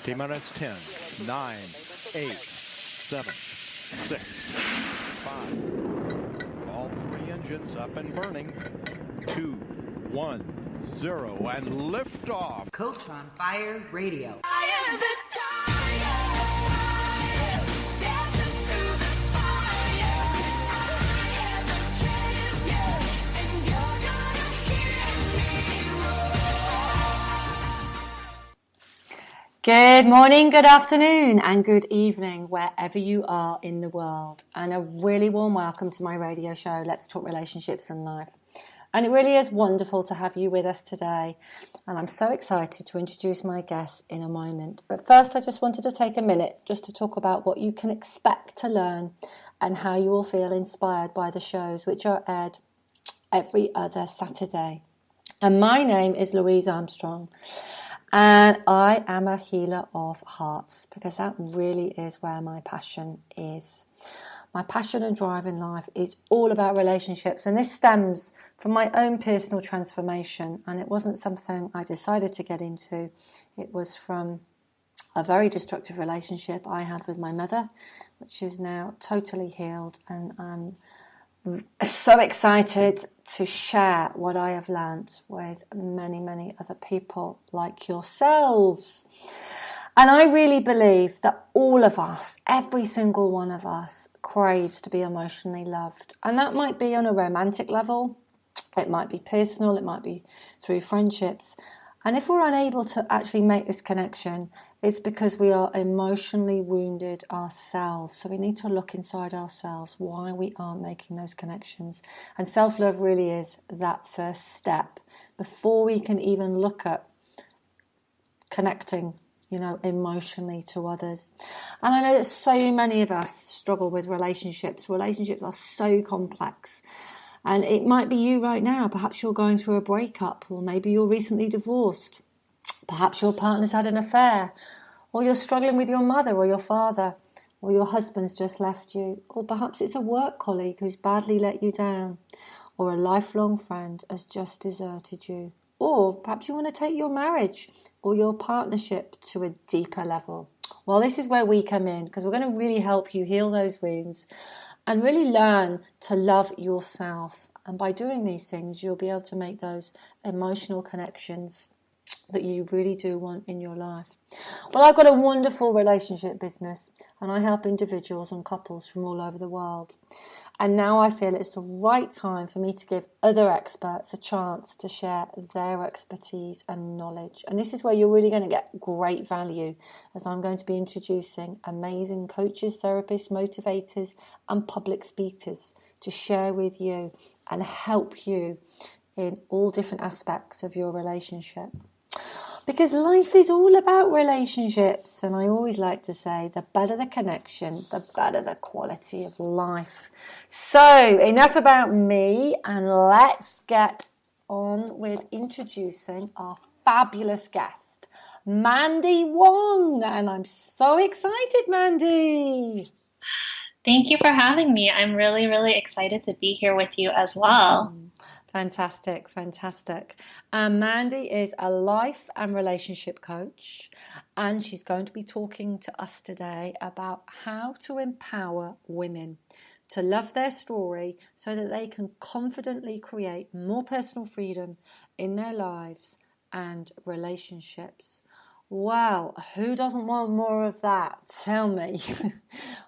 T-minus 10, 9, 8, 7, 6, 5. All three engines up and burning. 2, 1, 0, and liftoff. Coach on Fire Radio. I am the tiger, dancing through the fire. I am the champion, and you're gonna hear me roar. Good morning, good afternoon, and good evening, wherever you are in the world. And a really warm welcome to my radio show, Let's Talk Relationships and Life. And it really is wonderful to have you with us today. And I'm so excited to introduce my guest in a moment. But first, I just wanted to take a minute just to talk about what you can expect to learn and how you will feel inspired by the shows which are aired every other Saturday. And my name is Louise Armstrong. And I am a healer of hearts, because that really is where my passion is. My passion and drive in life is all about relationships, and this stems from my own personal transformation, and it wasn't something I decided to get into. It was from a very destructive relationship I had with my mother, which is now totally healed, and I'm so excited to share what I have learned with many, many other people like yourselves. And I really believe that all of us, every single one of us, craves to be emotionally loved. And that might be on a romantic level, it might be personal, it might be through friendships. And if we're unable to actually make this connection, it's because we are emotionally wounded ourselves. So we need to look inside ourselves why we aren't making those connections. And self-love really is that first step before we can even look at connecting, emotionally to others. And I know that so many of us struggle with relationships. Relationships are so complex. And it might be you right now. Perhaps you're going through a breakup, or maybe you're recently divorced. Perhaps your partner's had an affair, or you're struggling with your mother or your father, or your husband's just left you, or perhaps it's a work colleague who's badly let you down, or a lifelong friend has just deserted you. Or perhaps you want to take your marriage or your partnership to a deeper level. Well, this is where we come in, because we're going to really help you heal those wounds and really learn to love yourself. And by doing these things, you'll be able to make those emotional connections that you really do want in your life. Well, I've got a wonderful relationship business, and I help individuals and couples from all over the world. And now I feel it's the right time for me to give other experts a chance to share their expertise and knowledge. And this is where you're really going to get great value, as I'm going to be introducing amazing coaches, therapists, motivators, and public speakers to share with you and help you in all different aspects of your relationship. Because life is all about relationships, and I always like to say, the better the connection, the better the quality of life. So, enough about me, and let's get on with introducing our fabulous guest, Mandy Wong. And I'm so excited, Mandy. Thank you for having me. I'm really, really excited to be here with you as well. Fantastic, fantastic. Mandy is a life and relationship coach, and she's going to be talking to us today about how to empower women to love their story so that they can confidently create more personal freedom in their lives and relationships. Well, who doesn't want more of that? Tell me.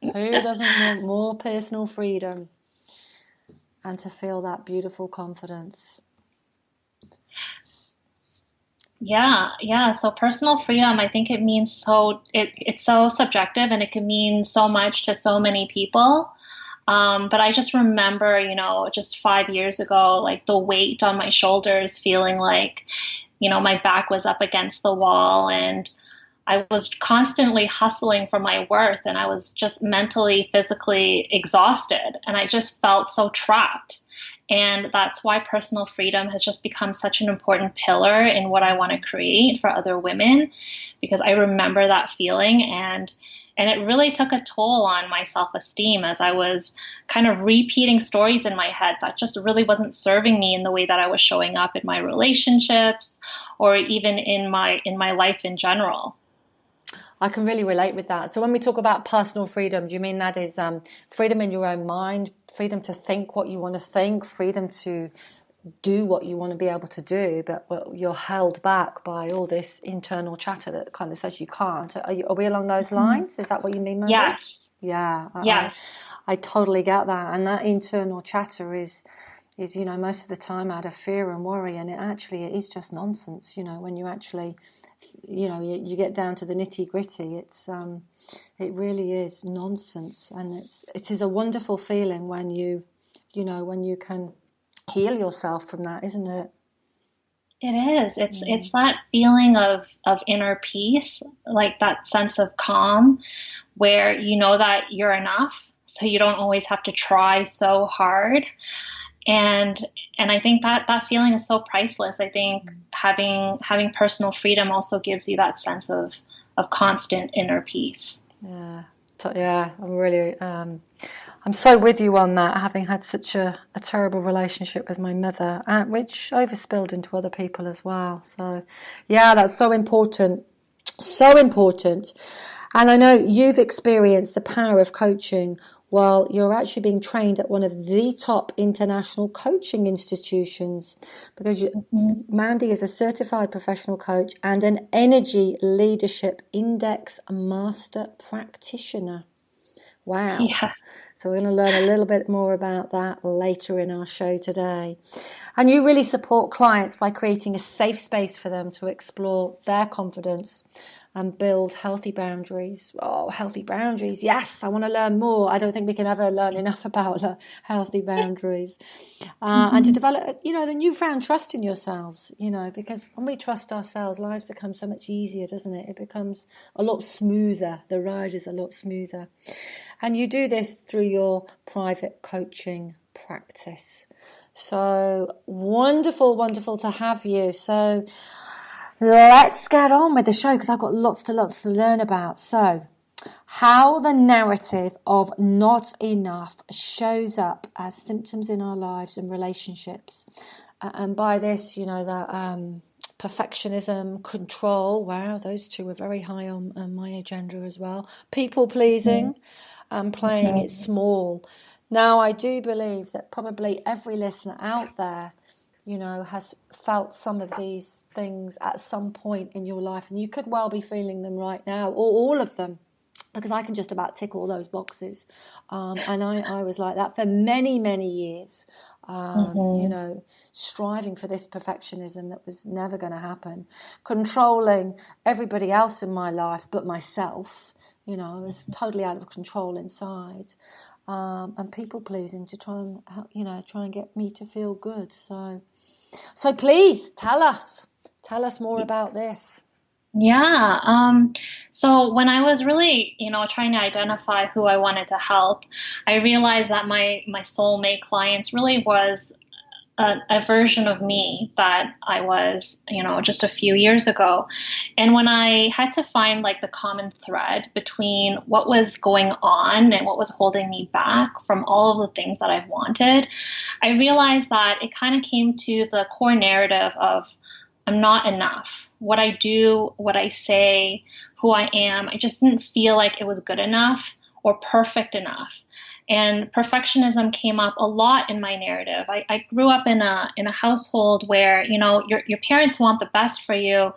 Who doesn't want more personal freedom and to feel that beautiful confidence? Yeah. So personal freedom, I think it means it's so subjective, and it can mean so much to so many people. But I just remember, just 5 years ago, like the weight on my shoulders, feeling like, my back was up against the wall, and I was constantly hustling for my worth, and I was just mentally, physically exhausted, and I just felt so trapped. And that's why personal freedom has just become such an important pillar in what I want to create for other women, because I remember that feeling, and it really took a toll on my self-esteem as I was kind of repeating stories in my head that just really wasn't serving me in the way that I was showing up in my relationships or even in my life in general. I can really relate with that. So when we talk about personal freedom, do you mean that is freedom in your own mind, freedom to think what you want to think, freedom to do what you want to be able to do, but you're held back by all this internal chatter that kind of says you can't? Are we along those lines? Is that what you mean, Mandy? Yes. Yeah. Yes. I totally get that. And that internal chatter is, most of the time out of fear and worry. And it is just nonsense, when you actually, you get down to the nitty gritty. It really is nonsense. And it is a wonderful feeling when when you can heal yourself from that, isn't it? It is. It's that feeling of inner peace, like that sense of calm where you know that you're enough, so you don't always have to try so hard. And I think that feeling is so priceless. I think having personal freedom also gives you that sense of constant inner peace. Yeah. I'm really I'm so with you on that, having had such a terrible relationship with my mother, which overspilled into other people as well. So, yeah, that's so important. So important. And I know you've experienced the power of coaching while you're actually being trained at one of the top international coaching institutions, because Mandy is a certified professional coach and an Energy Leadership Index Master Practitioner. Wow. Yeah. So we're going to learn a little bit more about that later in our show today. And you really support clients by creating a safe space for them to explore their confidence and build healthy boundaries. Oh, healthy boundaries. Yes, I want to learn more. I don't think we can ever learn enough about healthy boundaries. And to develop, the newfound trust in yourselves, because when we trust ourselves, life becomes so much easier, doesn't it? It becomes a lot smoother. The ride is a lot smoother. And you do this through your private coaching practice. So wonderful, wonderful to have you. So let's get on with the show, because I've got lots to learn about. So, how the narrative of not enough shows up as symptoms in our lives and relationships. And by this, that perfectionism, control, wow, those two are very high on my agenda as well. People pleasing and playing it small. Now, I do believe that probably every listener out there has felt some of these things at some point in your life, and you could well be feeling them right now, or all of them, because I can just about tick all those boxes. And I was like that for many, many years, striving for this perfectionism that was never going to happen, controlling everybody else in my life but myself. I was totally out of control inside. And people pleasing to try and get me to feel good. So please tell us more about this. Yeah. So when I was really, trying to identify who I wanted to help, I realized that my soulmate clients really was a version of me that I was, just a few years ago. And when I had to find like the common thread between what was going on and what was holding me back from all of the things that I wanted, I realized that it kind of came to the core narrative of I'm not enough. What I do, what I say, who I am, I just didn't feel like it was good enough or perfect enough. And perfectionism came up a lot in my narrative. I grew up in a household where, your parents want the best for you.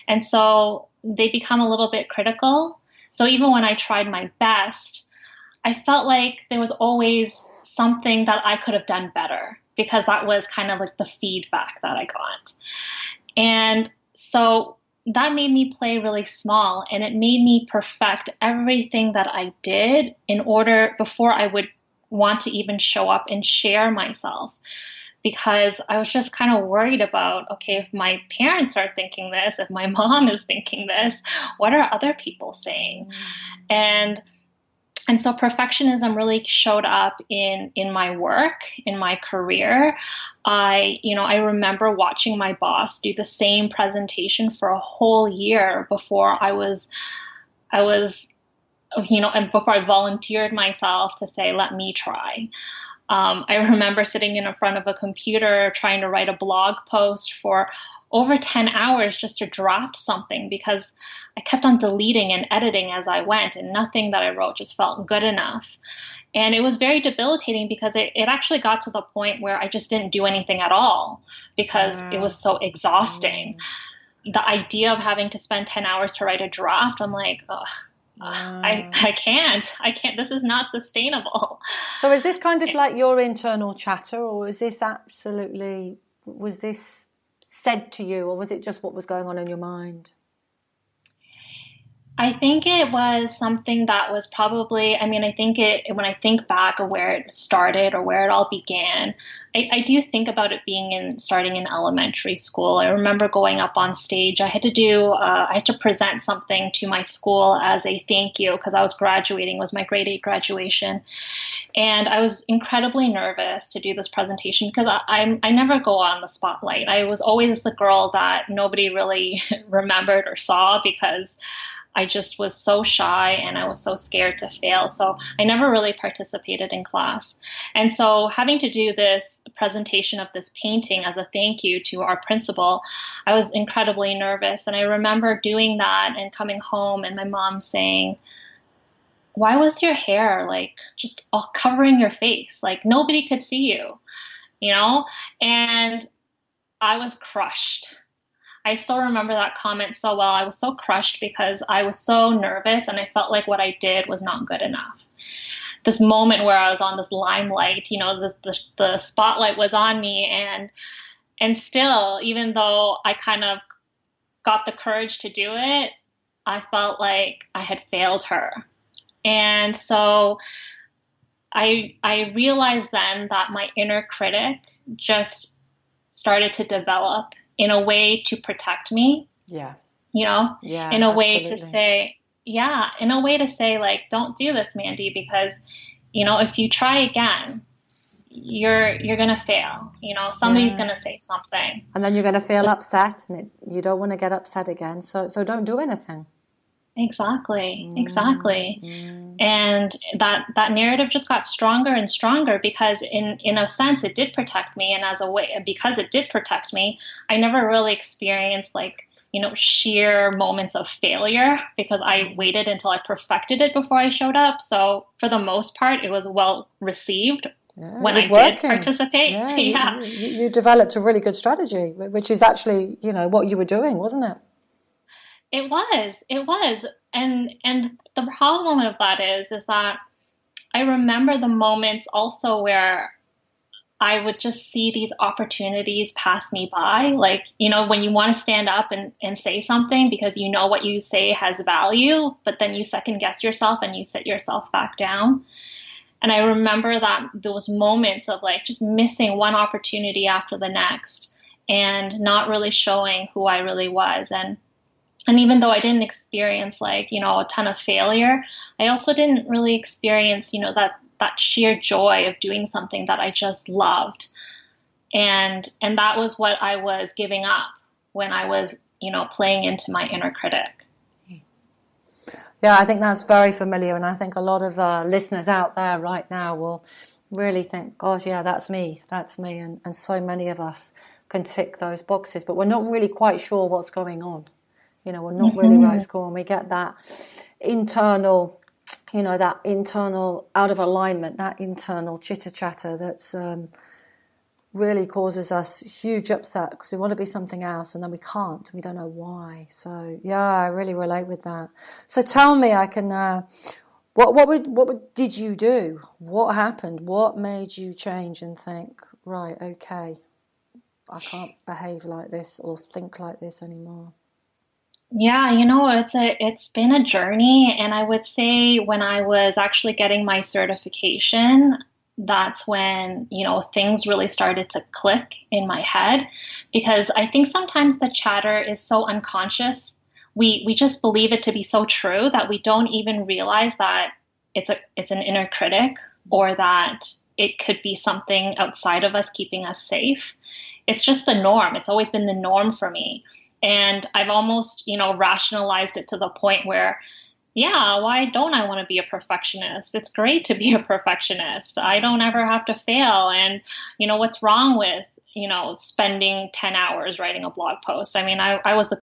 And so they become a little bit critical. So even when I tried my best, I felt like there was always something that I could have done better, because that was kind of like the feedback that I got. And so that made me play really small, and it made me perfect everything that I did before I would want to even show up and share myself, because I was just kind of worried about, okay, if my parents are thinking this, if my mom is thinking this, what are other people saying? And so perfectionism really showed up in my work, in my career. I remember watching my boss do the same presentation for a whole year before I was, and before I volunteered myself to say, let me try. I remember sitting in front of a computer trying to write a blog post for over 10 hours just to draft something because I kept on deleting and editing as I went, and nothing that I wrote just felt good enough. And it was very debilitating because it actually got to the point where I just didn't do anything at all because it was so exhausting. The idea of having to spend 10 hours to write a draft, I'm like, ugh, I can't. This is not sustainable. So is this kind of like your internal chatter, or is this was this said to you, or was it just what was going on in your mind? I think it was something that was probably, I mean, I think when I think back of where it started or where it all began, I do think about it starting in elementary school. I remember going up on stage. I had to present something to my school as a thank you because I was graduating. It was my grade 8 graduation. And I was incredibly nervous to do this presentation because I never go on the spotlight. I was always the girl that nobody really remembered or saw because I just was so shy and I was so scared to fail. So I never really participated in class. And so having to do this presentation of this painting as a thank you to our principal, I was incredibly nervous. And I remember doing that and coming home and my mom saying, "Why was your hair like just all covering your face? Like nobody could see you, you know?" And I was crushed. I still remember that comment so well. I was so crushed because I was so nervous and I felt like what I did was not good enough. This moment where I was on this limelight, you know, the spotlight was on me, and still, even though I kind of got the courage to do it, I felt like I had failed her. And so I realized then that my inner critic just started to develop in a way to protect me. Yeah. You know? Yeah. In a way absolutely. to say, like, don't do this, Mandy, because, you know, if you try again, you're going to fail. You know, somebody's going to say something. And then you're going to feel upset, and you don't want to get upset again. So don't do anything. Exactly. And that narrative just got stronger and stronger because in a sense it did protect me, and because it did protect me, I never really experienced like, you know, sheer moments of failure because I waited until I perfected it before I showed up. So for the most part it was well received when I did participate. Yeah. You developed a really good strategy, which is actually, you know, what you were doing, wasn't it? It was. And the problem of that is that I remember the moments also where I would just see these opportunities pass me by. Like, you know, when you want to stand up and say something because you know what you say has value, but then you second guess yourself and you sit yourself back down. And I remember that those moments of like just missing one opportunity after the next and not really showing who I really was. And even though I didn't experience like, you know, a ton of failure, I also didn't really experience, you know, that sheer joy of doing something that I just loved. And that was what I was giving up when I was, you know, playing into my inner critic. Yeah, I think that's very familiar. And I think a lot of listeners out there right now will really think, gosh, yeah, that's me. And so many of us can tick those boxes, but we're not really quite sure what's going on. You know, we're not really right score, and we get that internal, you know, that internal out of alignment, that internal chitter-chatter that's really causes us huge upset because we want to be something else and then we can't. We don't know why. So, yeah, I really relate with that. So tell me, what did you do? What happened? What made you change and think, right, okay, I can't behave like this or think like this anymore? Yeah, you know, it's been a journey, and I would say when I was actually getting my certification, that's when, you know, things really started to click in my head because I think sometimes the chatter is so unconscious. We just believe it to be so true that we don't even realize that it's an inner critic or that it could be something outside of us keeping us safe. It's just the norm. It's always been the norm for me. And I've almost, you know, rationalized it to the point where, yeah, why don't I want to be a perfectionist? It's great to be a perfectionist. I don't ever have to fail. And, you know, what's wrong with, spending 10 hours writing a blog post. I mean, I was the